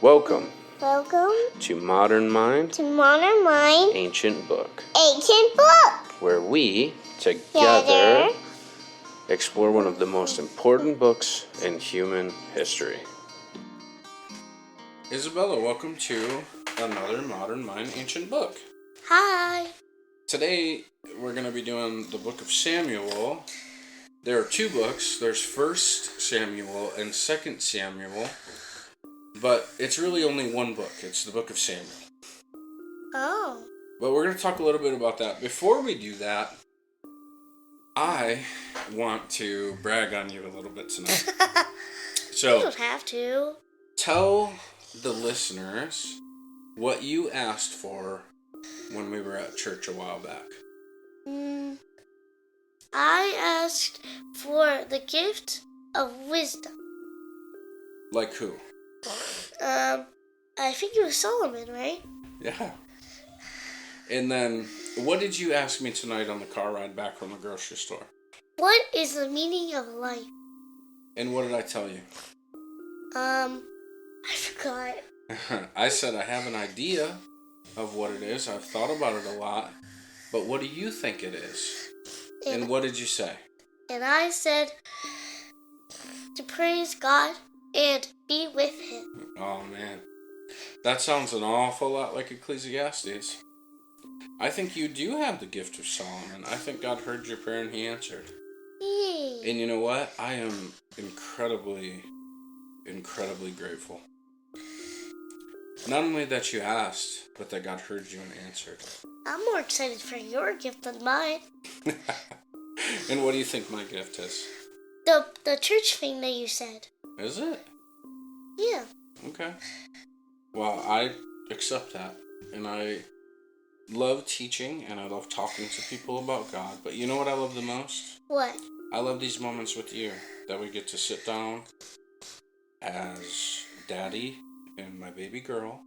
Welcome Welcome to Modern Mind, Ancient Book, where we, together, explore one of the most important books in human history. Isabella, welcome to another Modern Mind, Ancient Book. Hi. Today, we're going to be doing the book of Samuel. There are two books. There's 1 Samuel and 2 Samuel. But it's really only one book. It's the book of Samuel. Oh. But we're going to talk a little bit about that. Before we do that, I want to brag on you a little bit tonight. So, you don't have to. Tell the listeners what you asked for when we were at church a while back. I asked for the gift of wisdom. Like who? I think it was Solomon, right? Yeah. And then, what did you ask me tonight on the car ride back from the grocery store? What is the meaning of life? And what did I tell you? I forgot. I said I have an idea of what it is. I've thought about it a lot. But what do you think it is? And what did you say? And I said to praise God and be with Him. Oh, man. That sounds an awful lot like Ecclesiastes. I think you do have the gift of Solomon. I think God heard your prayer and He answered. Yay. And you know what? I am incredibly, incredibly grateful. Not only that you asked, but that God heard you and answered. I'm more excited for your gift than mine. And what do you think my gift is? The church thing that you said. Is it? Yeah. Okay. Well, I accept that. And I love teaching and I love talking to people about God. But you know what I love the most? What? I love these moments with you that we get to sit down as daddy and my baby girl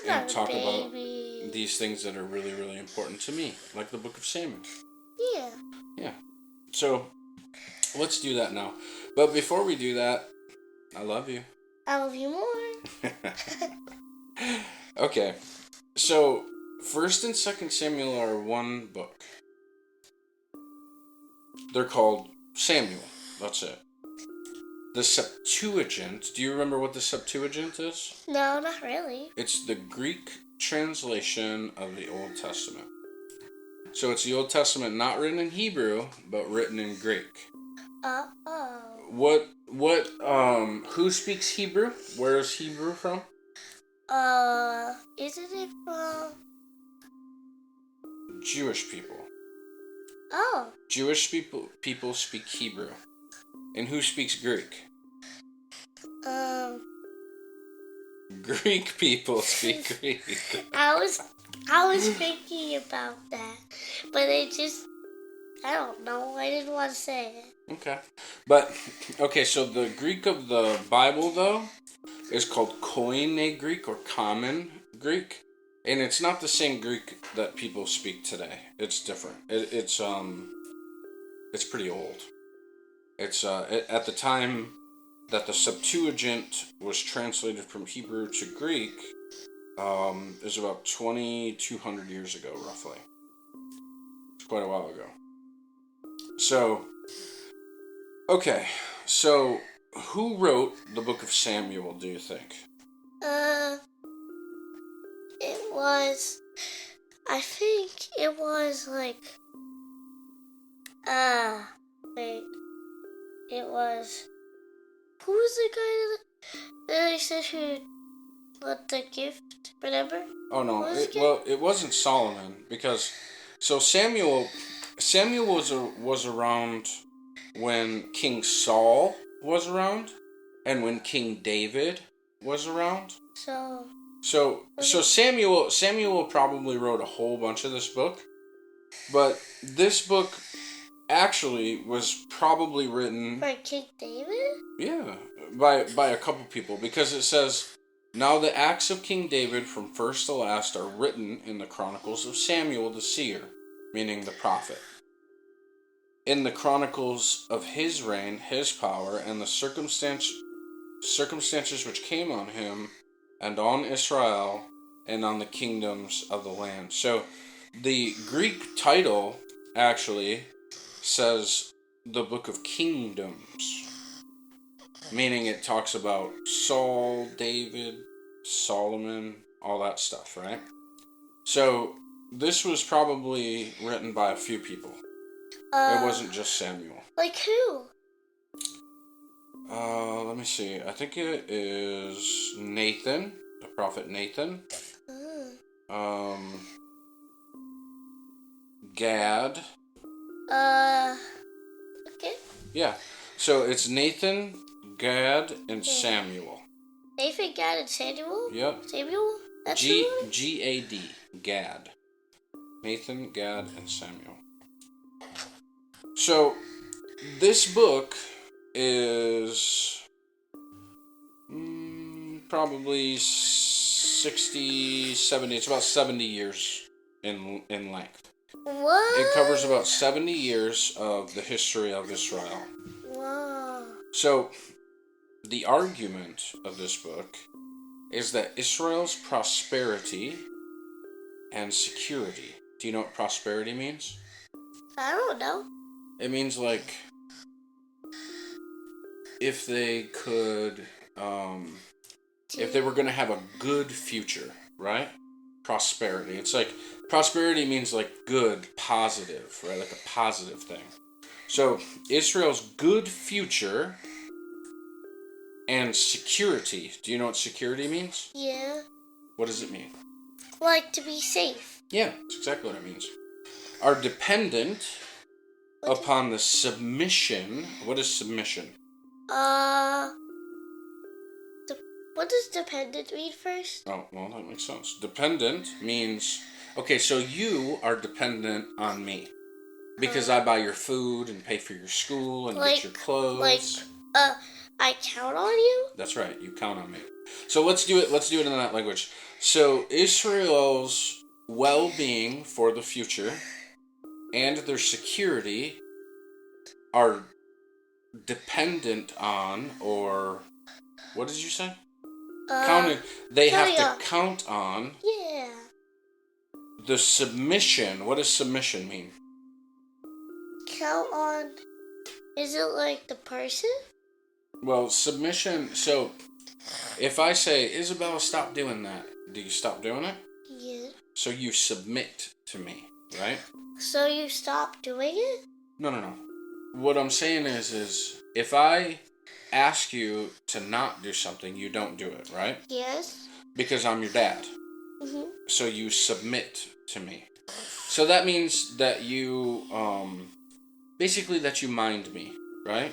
and talk about these things that are really, really important to me, like the book of Samuel. Yeah. Yeah. So, let's do that now. But before we do that, I love you. I love you more. Okay. So, 1 and 2 Samuel are one book. They're called Samuel. That's it. The Septuagint, do you remember what the Septuagint is? No, not really. It's the Greek translation of the Old Testament. So it's the Old Testament not written in Hebrew, but written in Greek. Who speaks Hebrew? Where is Hebrew from? Isn't it from... Jewish people. Oh. Jewish people speak Hebrew. And who speaks Greek? Greek people speak Greek. I was thinking about that, but I don't know. I didn't want to say it. Okay. So the Greek of the Bible, though, is called Koine Greek or Common Greek. And it's not the same Greek that people speak today. It's different. It's pretty old. It's at the time that the Septuagint was translated from Hebrew to Greek, is about 2,200 years ago, roughly. It's quite a while ago. So, okay. So, who wrote the book of Samuel, do you think? I think it was like, who was the guy that I said who got the gift, remember? Oh no, it wasn't Solomon, because, so Samuel was around when King Saul was around, and when King David was around. So Samuel probably wrote a whole bunch of this book, but this book actually was probably written by King David? Yeah, by a couple people, because it says, now the acts of King David from first to last are written in the chronicles of Samuel the seer, meaning the prophet. In the chronicles of his reign, his power, and the circumstances which came on him, and on Israel, and on the kingdoms of the land. So, the Greek title actually says the Book of Kingdoms, meaning it talks about Saul, David, Solomon, all that stuff, right? So, this was probably written by a few people. It wasn't just Samuel. Like who? Let me see. I think it is Nathan, the prophet Nathan. Gad. Okay. Yeah. So it's Nathan, Gad, and Samuel. Nathan, Gad, and Samuel? Yep. Samuel? That's G-A-D. Gad. Nathan, Gad, and Samuel. So, this book is probably 60, 70, it's about 70 years in length. What? It covers about 70 years of the history of Israel. Wow. So, the argument of this book is that Israel's prosperity and security. Do you know what prosperity means? I don't know. It means like if they could, if they were going to have a good future, right? Prosperity. It's like, prosperity means like good, positive, right? Like a positive thing. So, Israel's good future and security. Do you know what security means? Yeah. What does it mean? Like to be safe. Yeah, that's exactly what it means. Are dependent upon the submission. What is submission? What does dependent mean first? Oh, well, that makes sense. Dependent means, okay, so you are dependent on me. Because I buy your food and pay for your school and get your clothes. I count on you? That's right, you count on me. So let's do it in that language. So Israel's well-being for the future and their security are dependent on, or what did you say? They have to count on. Yeah. The submission. What does submission mean? Count on. Is it like the person? Well, submission. So, if I say, Isabella, stop doing that, do you stop doing it? Yeah. So you submit to me, right? So you stop doing it? No. What I'm saying is if I ask you to not do something, you don't do it, right? Yes. Because I'm your dad. Mm-hmm. So you submit to me. So that means that you, basically that you mind me, right?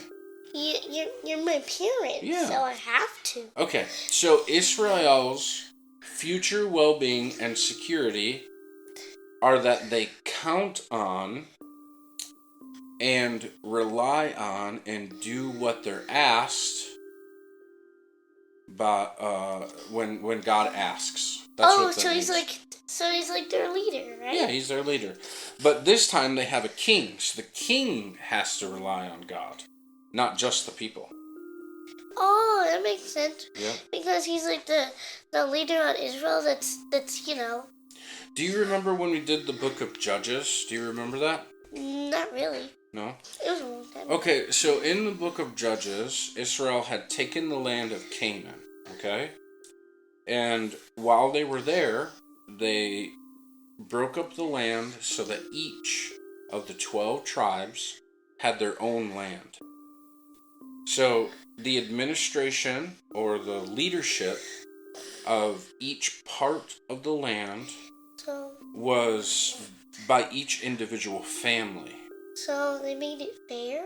You're my parent, yeah. So I have to. Okay, so Israel's future well-being and security are that they count on and rely on and do what they're asked by when God asks. That's what that means. He's like their leader, right? Yeah, he's their leader. But this time they have a king, so the king has to rely on God, not just the people. Oh, that makes sense. Yeah. Because he's like the leader on Israel. That's. Do you remember when we did the book of Judges? Do you remember that? Not really. No? It was a long time. Okay, so in the book of Judges, Israel had taken the land of Canaan, okay? And while they were there, they broke up the land so that each of the 12 tribes had their own land. So the administration or the leadership of each part of the land was by each individual family. So they made it fair?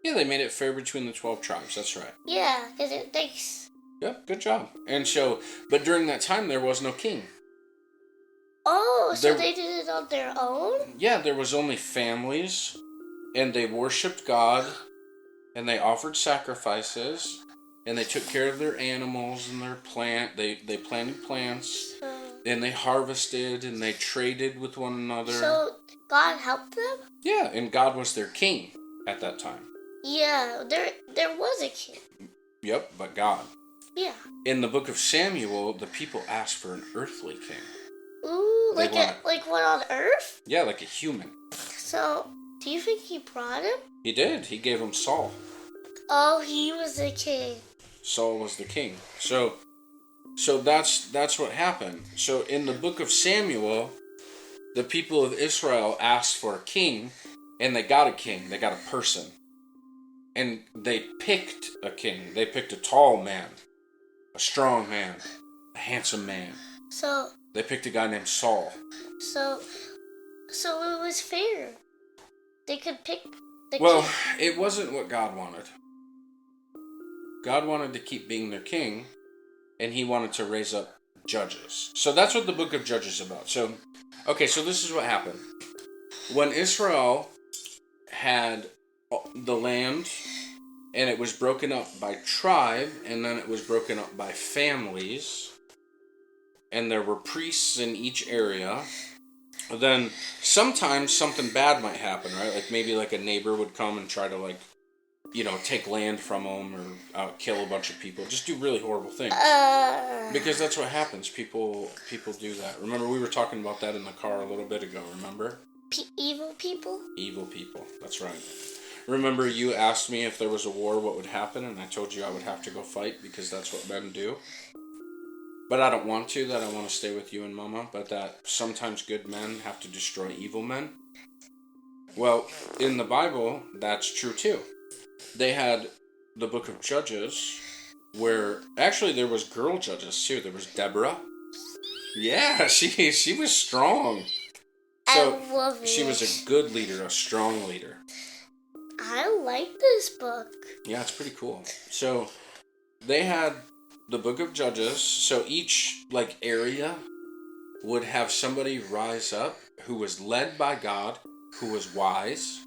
Yeah, they made it fair between the 12 tribes, that's right. Yeah, because it takes... Yep, good job. And so, but during that time, there was no king. Oh, so they did it on their own? Yeah, there was only families, and they worshipped God, and they offered sacrifices, and they took care of their animals and their they planted plants, and they harvested, and they traded with one another. So God helped them? Yeah, and God was their king at that time. Yeah, there was a king. Yep, but God. Yeah. In the book of Samuel, the people asked for an earthly king. Ooh, They like one on Earth? Yeah, like a human. So, do you think he brought him? He did. He gave him Saul. Oh, he was the king. Saul was the king. So that's what happened. So in the book of Samuel, the people of Israel asked for a king, and they got a king. They got a person. And they picked a king. They picked a tall man, a strong man, a handsome man. So They picked a guy named Saul. So it was fair. They could pick the Well, king. it wasn't what God wanted. God wanted to keep being their king, and he wanted to raise up judges. So that's what the book of Judges is about. So this is what happened. When Israel had the land, and it was broken up by tribe, and then it was broken up by families, and there were priests in each area, then sometimes something bad might happen, right? Like maybe like a neighbor would come and try to take land from them or kill a bunch of people. Just do really horrible things. Because that's what happens. People do that. Remember, we were talking about that in the car a little bit ago, remember? Evil people? Evil people, that's right. Remember, you asked me if there was a war, what would happen, and I told you I would have to go fight because that's what men do. But I don't want to, that I want to stay with you and Mama, but that sometimes good men have to destroy evil men. Well, in the Bible, that's true too. They had the book of Judges, where actually there was girl judges too. There was Deborah. Yeah, she was strong. So I love it. She was a good leader, a strong leader. I like this book. Yeah, it's pretty cool. So they had the book of Judges. So each area would have somebody rise up who was led by God, who was wise,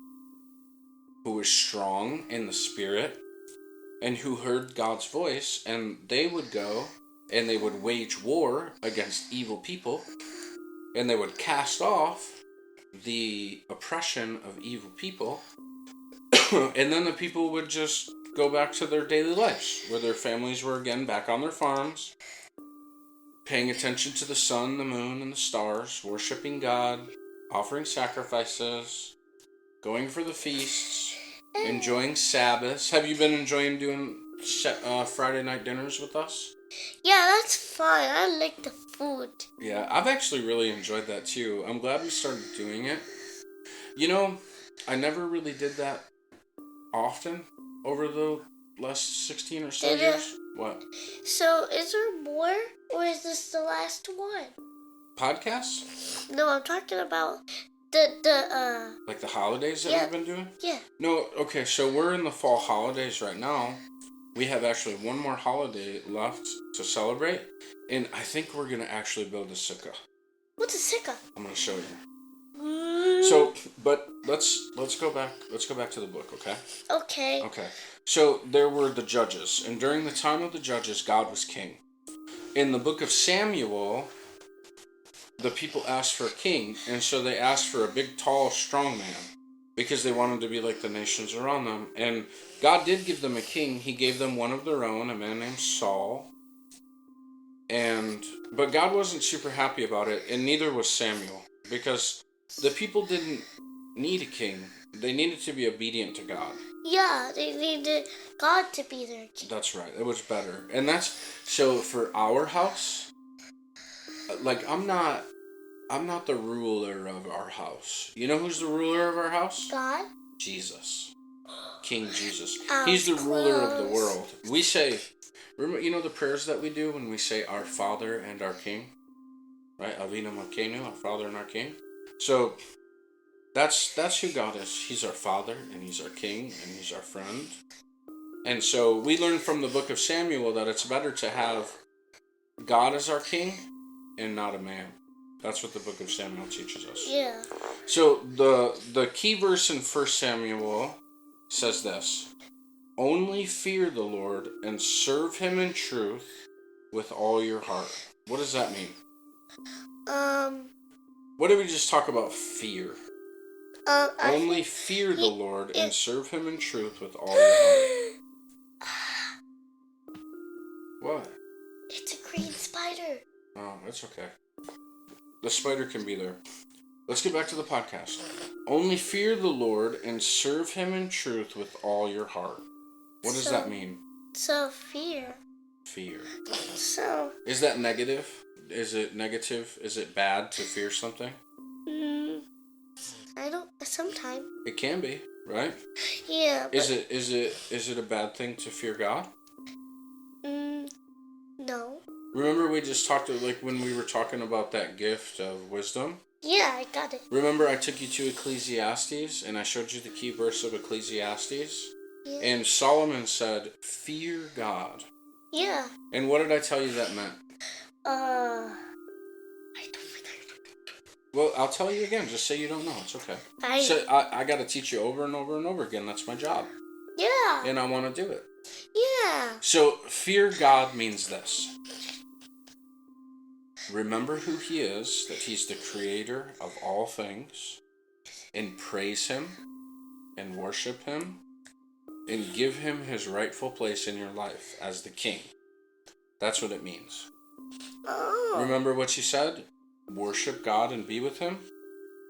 who was strong in the spirit, and who heard God's voice, and they would go and they would wage war against evil people, and they would cast off the oppression of evil people, and then the people would just go back to their daily lives, where their families were again back on their farms, paying attention to the sun, the moon, and the stars, worshiping God, offering sacrifices, going for the feasts, enjoying Sabbaths. Have you been enjoying doing Friday night dinners with us? Yeah, that's fine. I like the food. Yeah, I've actually really enjoyed that too. I'm glad we started doing it. I never really did that often over the last 16 or so years. What? So, is there more, or is this the last one? Podcasts? No, I'm talking about the Like the holidays that we've been doing? Yeah. No, okay, so we're in the fall holidays right now. We have actually one more holiday left to celebrate, and I think we're gonna actually build a sukkah. What's a sukkah? I'm gonna show you. So, but let's go back. Let's go back to the book, okay? Okay. Okay. So there were the judges, and during the time of the judges, God was king. In the book of Samuel, the people asked for a king, and so they asked for a big, tall, strong man, because they wanted to be like the nations around them. And God did give them a king. He gave them one of their own, a man named Saul. But God wasn't super happy about it, and neither was Samuel, because the people didn't need a king. They needed to be obedient to God. Yeah, they needed God to be their king. That's right. It was better. And so for our house, I'm not the ruler of our house. You know who's the ruler of our house? God? Jesus. King Jesus. He's the ruler of the world. We say, remember, the prayers that we do when we say our Father and our King? Right? Avinu Malkeinu, our Father and our King. So that's who God is. He's our Father, and He's our King, and He's our friend. And so we learn from the book of Samuel that it's better to have God as our King and not a man. That's what the book of Samuel teaches us. Yeah. So the key verse in 1 Samuel says this: only fear the Lord and serve Him in truth with all your heart. What does that mean? What did we just talk about fear? Only fear the Lord and serve Him in truth with all your heart. What? spider. Oh, that's okay. The spider can be there. Let's get back to the podcast. Only fear the Lord and serve him in truth with all your heart. What does that mean? So fear. Fear. So. Is that negative? Is it negative? Is it bad to fear something? I don't. Sometimes. It can be, right? Yeah. Is it a bad thing to fear God? No. Remember we just talked like when we were talking about that gift of wisdom? Yeah, I got it. Remember I took you to Ecclesiastes and I showed you the key verse of Ecclesiastes? Yeah. And Solomon said, fear God. Yeah. And what did I tell you that meant? I don't. Well, I'll tell you again. Just say you don't know. It's okay. I got to teach you over and over and over again. That's my job. Yeah. And I want to do it. Yeah. So, fear God means this. Remember who he is, that he's the creator of all things, and praise him, and worship him, and give him his rightful place in your life as the king. That's what it means. Oh. Remember what you said? Worship God and be with him?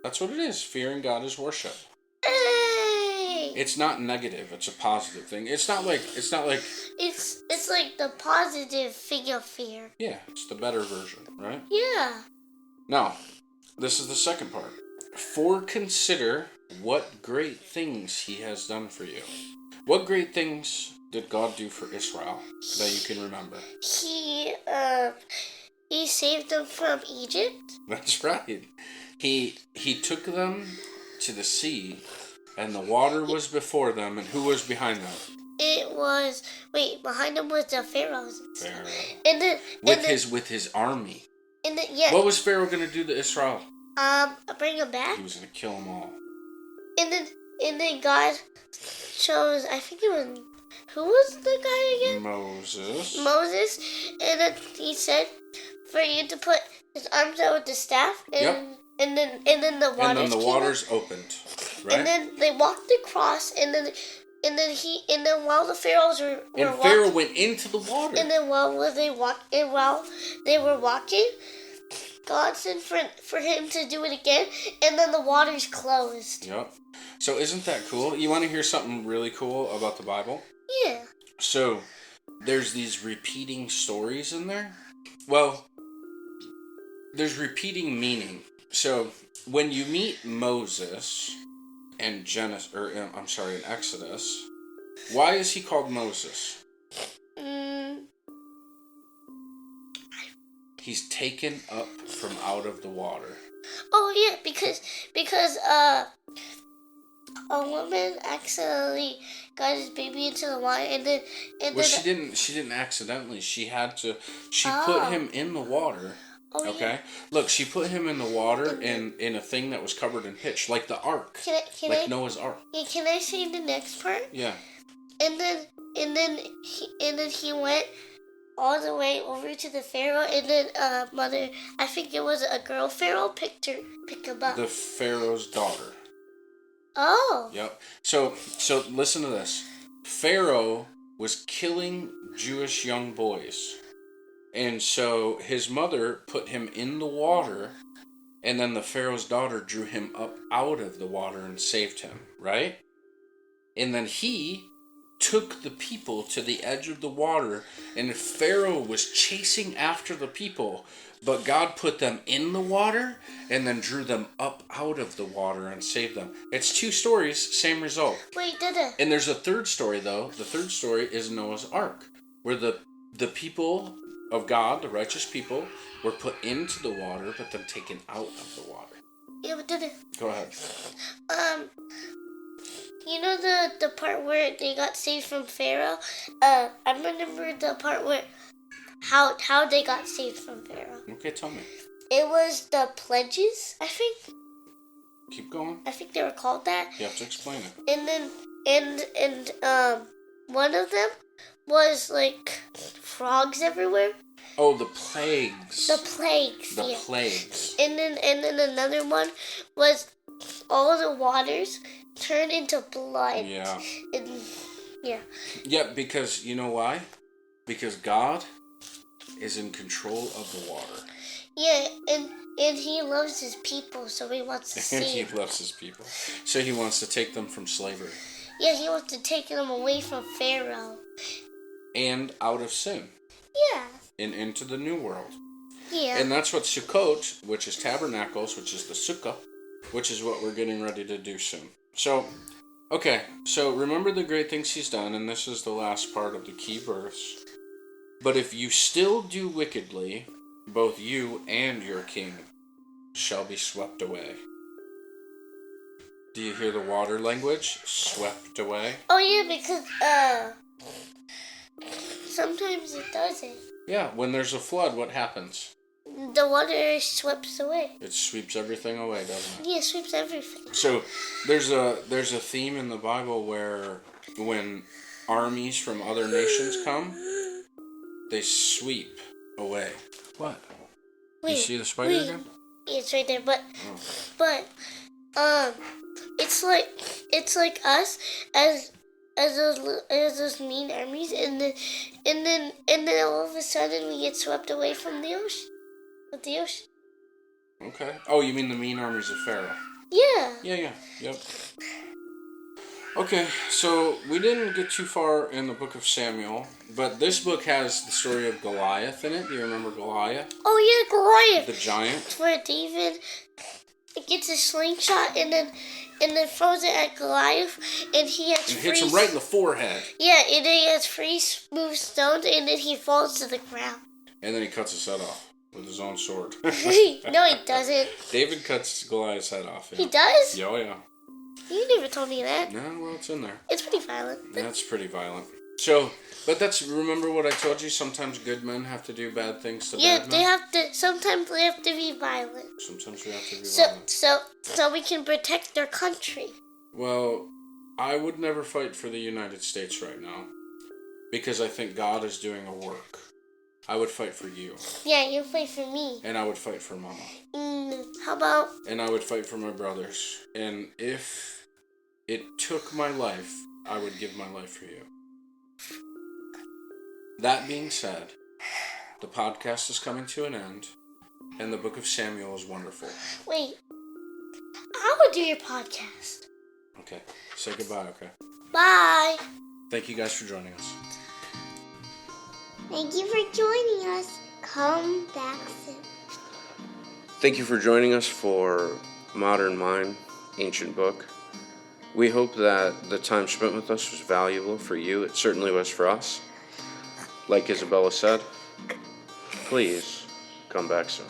That's what it is. Fearing God is worship. Hey! It's not negative. It's a positive thing. It's not like It's like the positive thing of fear. Yeah, it's the better version, right? Yeah. Now, this is the second part. For consider what great things he has done for you. What great things did God do for Israel that you can remember? He saved them from Egypt. That's right. He took them to the sea, and the water was before them, and who was behind them? Behind them was the Pharaohs. Pharaoh. And then with his army. And then yeah. What was Pharaoh going to do to Israel? Bring them back. He was going to kill them all. And then God chose. I think it was. Who was the guy again? Moses. And then he said, for you to put his arms out with the staff, and then the waters. And then the waters opened, right? And then they walked across, and then while the pharaohs were Pharaoh went into the water. And then while they were walking, God sent for him to do it again, and then the waters closed. Yep. So isn't that cool? You want to hear something really cool about the Bible? Yeah. So there's these repeating stories in there. Well, there's repeating meaning. So when you meet Moses in Exodus, why is he called Moses? He's taken up from out of the water. Oh yeah, because a woman accidentally got his baby into the water, and then she didn't accidentally. She had to. She put him in the water. Oh, okay. Yeah. Look, she put him in the water in a thing that was covered in pitch, like the ark, Noah's Ark. Yeah, can I say the next part? Yeah. And then he went all the way over to the Pharaoh, and then mother, I think it was a girl Pharaoh, picked him up. The Pharaoh's daughter. Oh. Yep. So listen to this. Pharaoh was killing Jewish young boys. And so his mother put him in the water, and then the Pharaoh's daughter drew him up out of the water and saved him, right? And then he took the people to the edge of the water, and Pharaoh was chasing after the people, but God put them in the water and then drew them up out of the water and saved them. It's two stories, same result. Wait, did it? And there's a third story, though. The third story is Noah's Ark, where the people of God, the righteous people, were put into the water, but then taken out of the water. Yeah, but did it? Go ahead. You know the part where they got saved from Pharaoh? I remember the part where how they got saved from Pharaoh. Okay, tell me. It was the pledges, I think. Keep going. I think they were called that. You have to explain it. And then one of them was like frogs everywhere. Oh, the plagues. The plagues. The plagues. And then another one was all the waters turned into blood. Yeah. Yeah. Yeah, because you know why? Because God is in control of the water. Yeah, and he loves his people, so he wants to save. And he loves his people. So he wants to take them from slavery. Yeah, he wants to take them away from Pharaoh. And out of sin. Yeah. And into the new world. Yeah. And that's what Sukkot, which is tabernacles, which is the sukkah, which is what we're getting ready to do soon. So, okay, so remember the great things he's done, and this is the last part of the key verse. But if you still do wickedly, both you and your king shall be swept away. Do you hear the water language? Swept away? Oh, yeah, because, sometimes it doesn't. Yeah, when there's a flood, what happens? The water sweeps away. It sweeps everything away, doesn't it? Yeah, it sweeps everything. So there's a theme in the Bible where when armies from other nations come, they sweep away. What? Wait, you see the spider again? Yeah, it's right there, but it's like us as those mean armies, and then all of a sudden we get swept away from the ocean. With the ocean. Okay. Oh, you mean the mean armies of Pharaoh? Yeah. Yeah. Yep. Okay, so we didn't get too far in the book of Samuel, but this book has the story of Goliath in it. Do you remember Goliath? Oh yeah, Goliath. The giant. Where David gets a slingshot and then throws it at Goliath, and hits him right in the forehead. Yeah, and then he has free smooth stones, and then he falls to the ground. And then he cuts his head off with his own sword. No, he doesn't. David cuts Goliath's head off. Yeah. He does? Oh, yeah. You never told me that. No, well, it's in there. It's pretty violent. That's pretty violent. So, but remember what I told you? Sometimes good men have to do bad things to bad men? Sometimes they have to be violent. Sometimes we have to be violent. So we can protect our country. Well, I would never fight for the United States right now. Because I think God is doing a work. I would fight for you. Yeah, you fight for me. And I would fight for Mama. How about... And I would fight for my brothers. And if it took my life, I would give my life for you. That being said, the podcast is coming to an end, and the book of Samuel is wonderful. Wait. I will do your podcast. Okay. Say goodbye, okay? Bye. Thank you guys for joining us. Thank you for joining us. Come back soon. Thank you for joining us for Modern Mind, Ancient Book. We hope that the time spent with us was valuable for you. It certainly was for us. Like Isabella said, please come back soon.